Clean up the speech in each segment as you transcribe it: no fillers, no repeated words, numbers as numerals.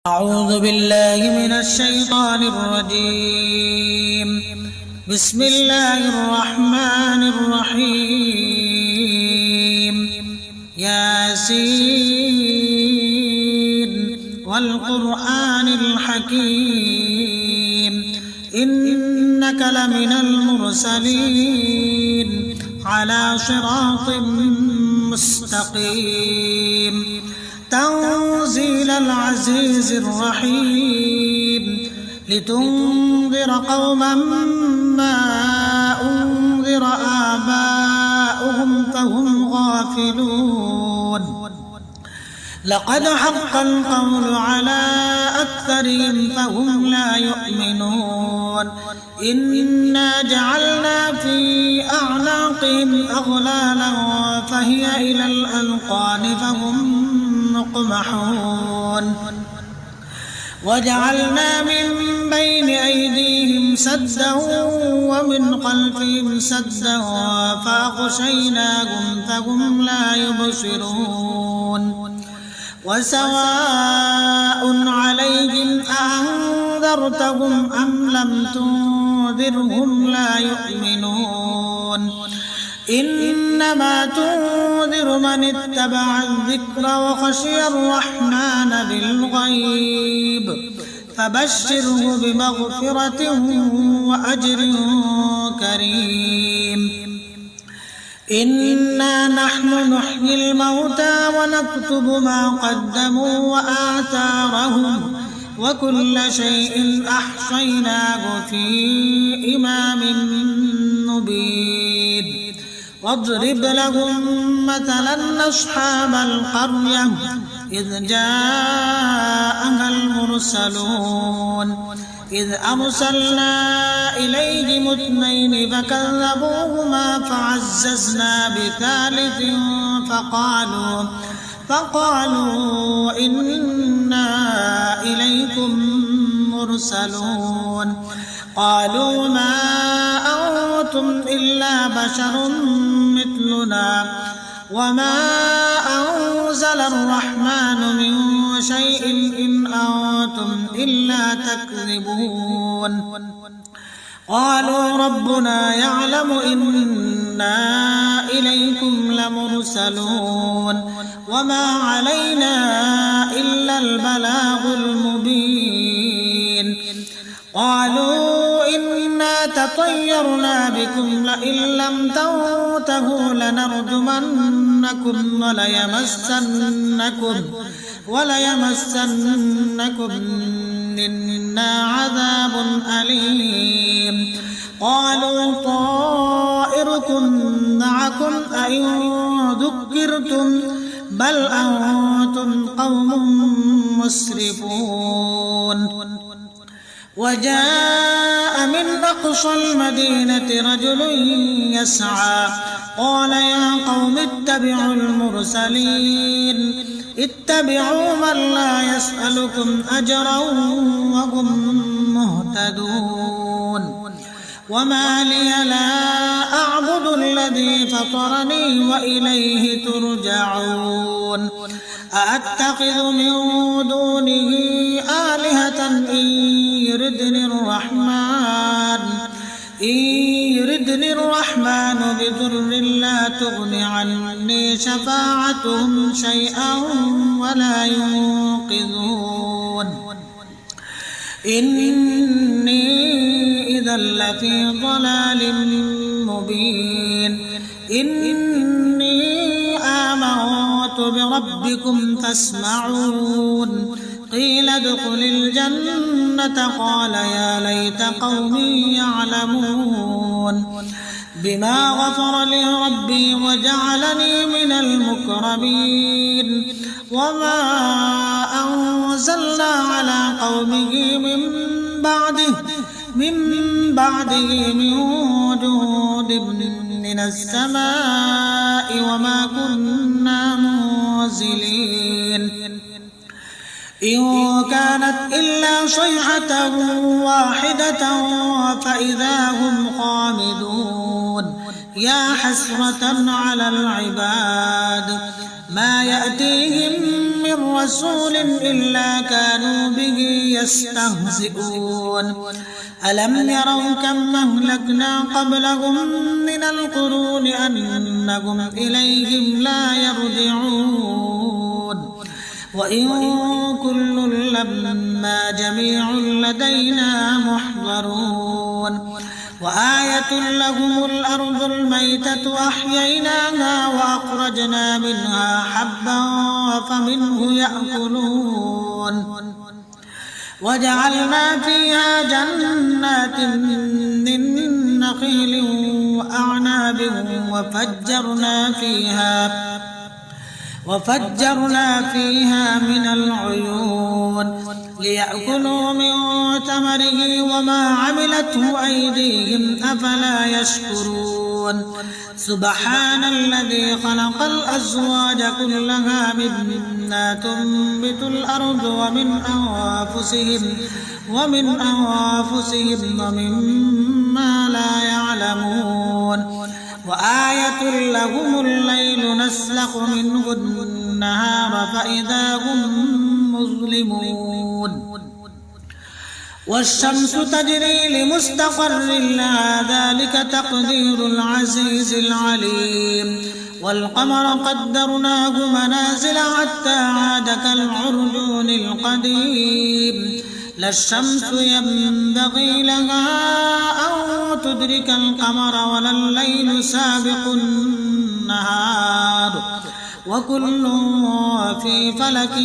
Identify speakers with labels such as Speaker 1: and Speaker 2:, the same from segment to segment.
Speaker 1: أعوذ بالله من الشيطان الرجيم. بسم الله الرحمن الرحيم. ياسين والقرآن الحكيم إنك لمن المرسلين على صراط مستقيم تنزيل العزيز الرحيم لتنذر قوما ما أنذر آباؤهم فهم غافلون لقد حق القول على أكثرهم فهم لا يؤمنون إنا جعلنا في أعناقهم أغلالا فهي إلى الأذقان فهم مقمحون وجعلنا من بين أيديهم سدا ومن خلفهم سدا فأغشيناهم فهم لا يبصرون وسواء عليهم أأنذرتهم أم لم تنذرهم لا يؤمنون إنما تنذر من اتبع الذكر وخشي الرحمن بالغيب فبشره بمغفرة وأجر كريم إنا نحن نحيي الموتى ونكتب ما قدموا وآثارهم وكل شيء أحصيناه في إمام مبين واضرب لهم مثلا أصحاب القرية إذ جاءها المرسلون إذ أرسلنا إليهم اثنين فكذبوهما فعززنا بثالث فقالوا إنا إليكم مرسلون قالوا ما أنتم إلا بشر مثلنا وما أنزل الرحمن من شيء إن أنتم إلا تكذبون قالوا ربنا يعلم إنا إليكم لمرسلون وما علينا إلا البلاغ المبين قالوا إنا تطيرنا بكم لئن لم تنتهوا لنرجمنكم وليمسنكم منا عذاب أليم قالوا طائركم معكم أئن ذكرتم بل أنتم قوم مسرفون وجاء من أقصى المدينة رجل يسعى قال يا قوم اتبعوا المرسلين اتبعوا من لا يسألكم أجرا وهم مهتدون وما لي لا أعبد الذي فطرني وإليه ترجعون أأتخذ من دونه آلهة إن يردني الرحمن بضر لا تغن عني شفاعتهم شيئا ولا ينقذون إني إذا لفي ضلال مبين إني آمنت بربكم فاسمعون قيل ادخل الجنة قال يا ليت قومي يعلمون بما غفر لي ربي وجعلني من المكرمين وما أنزلنا على قومه من بعده من جود من السماء وما كنا منزلين إن كانت إلا صيحة واحدة فإذا هم خامدون يا حسرة على العباد ما يأتيهم من رسول إلا كانوا به يستهزئون ألم يروا كم أهلكنا قبلهم من القرون أنهم إليهم لا يرجعون وإن كل لما جميع لدينا محضرون وآية لهم الأرض الميتة أحييناها وأخرجنا منها حبا فمنه يأكلون وجعلنا فيها جنات من نخيل وأعناب وفجرنا فيها من العيون ليأكلوا من ثمره وما عملته أيديهم أفلا يشكرون سبحان الذي خلق الأزواج كلها مما تنبت الأرض ومن أنفسهم ومما لا يعلمون وآية لهم الليل نسلخ منه النهار فإذا هم مظلمون والشمس تجري لمستقر لها ذلك تقدير العزيز العليم والقمر قدرناه منازل حتى عاد كالعرجون القديم لا الشمس ينبغي لها أن تدرك القمر ولا الليل سابق النهار وكل في فلك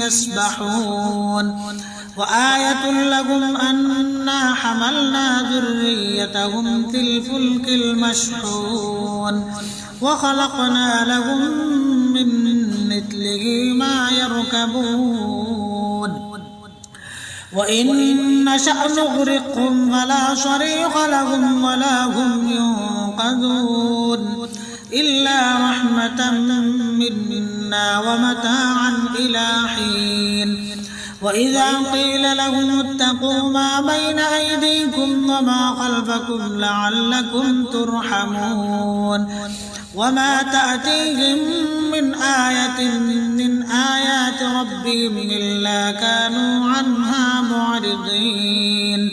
Speaker 1: يسبحون وآية لهم أنا حملنا ذريتهم في الفلك المشحون وخلقنا لهم من مثله ما يركبون وإن نشأ نغرقهم فلا صريخ لهم ولا هم ينقذون إلا رحمة منا ومتاعا إلى حين وإذا قيل لهم اتقوا ما بين أيديكم وما خلفكم لعلكم ترحمون وما تأتيهم من آية من آيات ربهم إلا كانوا عنها معرضين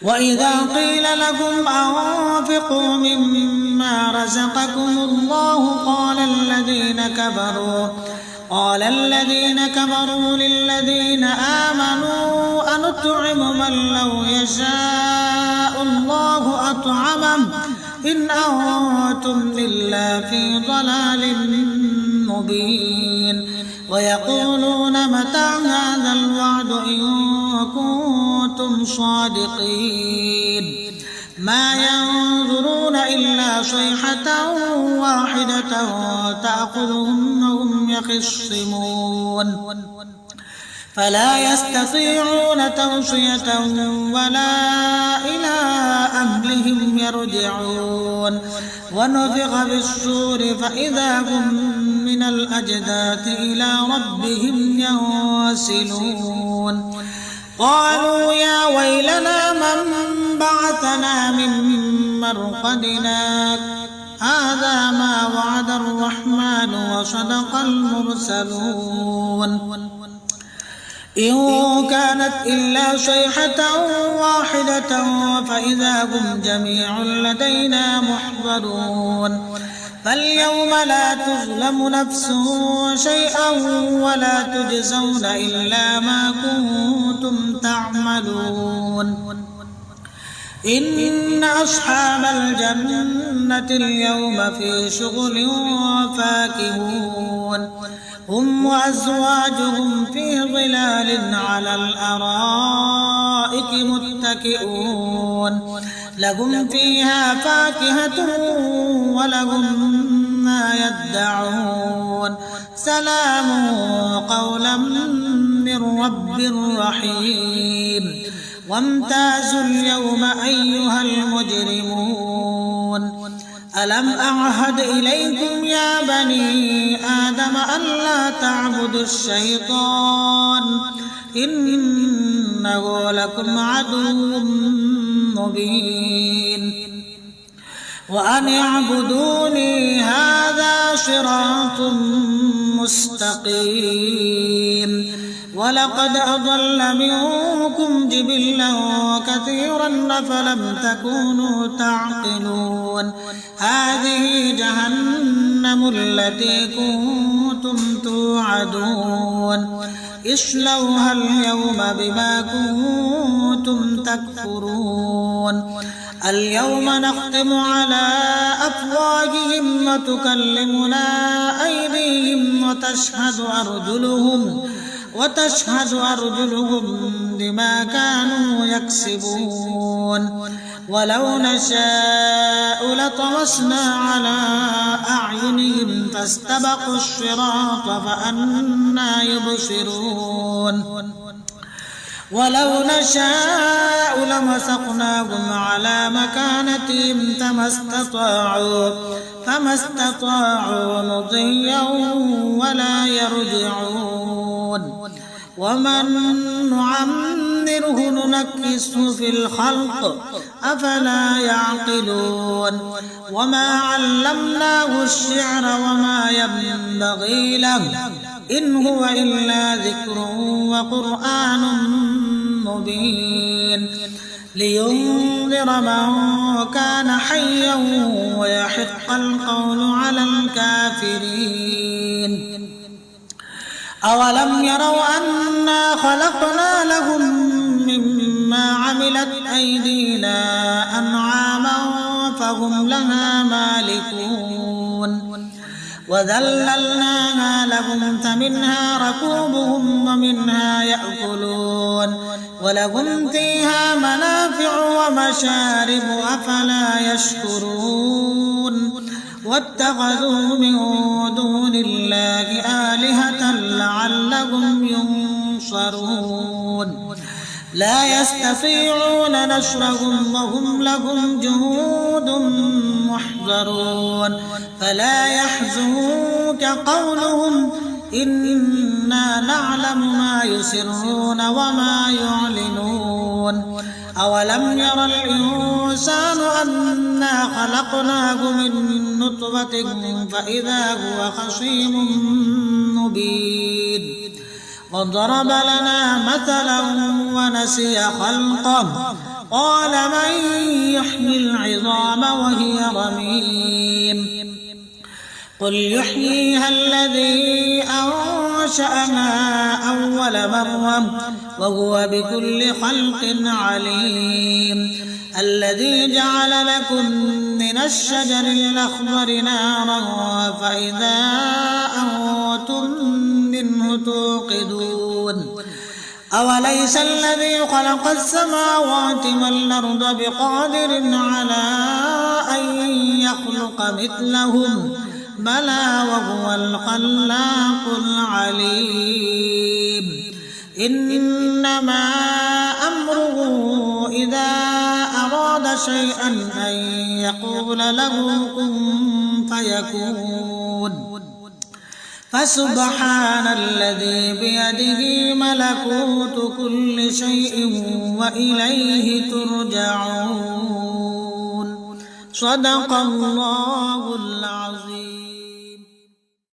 Speaker 1: وإذا قيل لهم أنفقوا مما رزقكم الله قال الذين كفروا للذين آمنوا أنطعم من لو يشاء الله أطعمه إن أنتم إلا في ضلال مبين ويقولون متى هذا الوعد إن كنتم صادقين ما ينظرون إلا صيحة واحدة تأخذهم وهم يخصمون فلا يستطيعون توصية ولا إلى أهلهم يرجعون ونفخ بالصور فإذا هم من الأجداث إلى ربهم ينسلون قالوا يا ويلنا من بعثنا من مرقدنا هذا ما وعد الرحمن وصدق المرسلون إن كانت إلا صيحة واحدة فإذا هم جميع لدينا محضرون فاليوم لا تظلم نفس شيئا ولا تجزون إلا ما كنتم تعملون إن أصحاب الجنة اليوم في شغل فاكهون هم وأزواجهم في ظلال على الأرائك متكئون لهم فيها فاكهة ولهم ما يدعون سلام قولا من رب رحيم وامتازوا اليوم أيها المجرمون ألم أعهد إليكم يا بني آدم ألا تعبدوا الشيطان إنه لكم عدو مبين وأن اعبدوني هذا صراط مستقيم ولقد أضل منكم جبلا كثيرا أفلم تكونوا تعقلون هذه جهنم التي كنتم توعدون اصلوها اليوم بما كنتم تكفرون اليوم نختم على أفواههم وتكلمنا أيديهم وتشهد أرجلهم بما كانوا يكسبون ولو نشاء لطمسنا على أعينهم فاستبقوا الصراط فأنى يبصرون ولو نشاء لمسخناهم على مكانتهم فما استطاعوا مضيا ولا يرجعون ومن نعمره ننكسه في الخلق أفلا يعقلون وما علمناه الشعر وما ينبغي له إن هو إلا ذكر وقرآن مبين لينذر من كان حيا ويحق القول على الكافرين أولم يروا أنا خلقنا لهم مما عملت أيدينا أنعاما فهم لها مالكون وذللناها لهم فمنها ركوبهم ومنها يأكلون ولهم فيها منافع ومشارب أفلا يشكرون واتخذوا من دون الله آلهة لعلهم ينصرون لا يستطيعون نصرهم وهم لهم جنود محضرون فلا يحزنك قولهم إنا نعلم ما يسرون وما يعلنون أولم ير الإنسان أنا خلقناه من نطفة فإذا هو خصيم مبين وضرب لنا مثلا ونسي خلقه قال من يحيي العظام وهي رميم قل يحييها الذي أنشأها أول مرة وهو بكل خلق عليم الذي جعل لكم من الشجر الأخضر نارا فإذا أنتم منه توقدون أوليس الذي خلق السماوات والأرض بقادر على أن يخلق مثلهم بلى وهو الخلاق العليم إنما أمره إذا أراد شيئا أن يقول له كن فيكون فسبحان الذي بيده ملكوت كل شيء وإليه ترجعون صدق الله العظيم.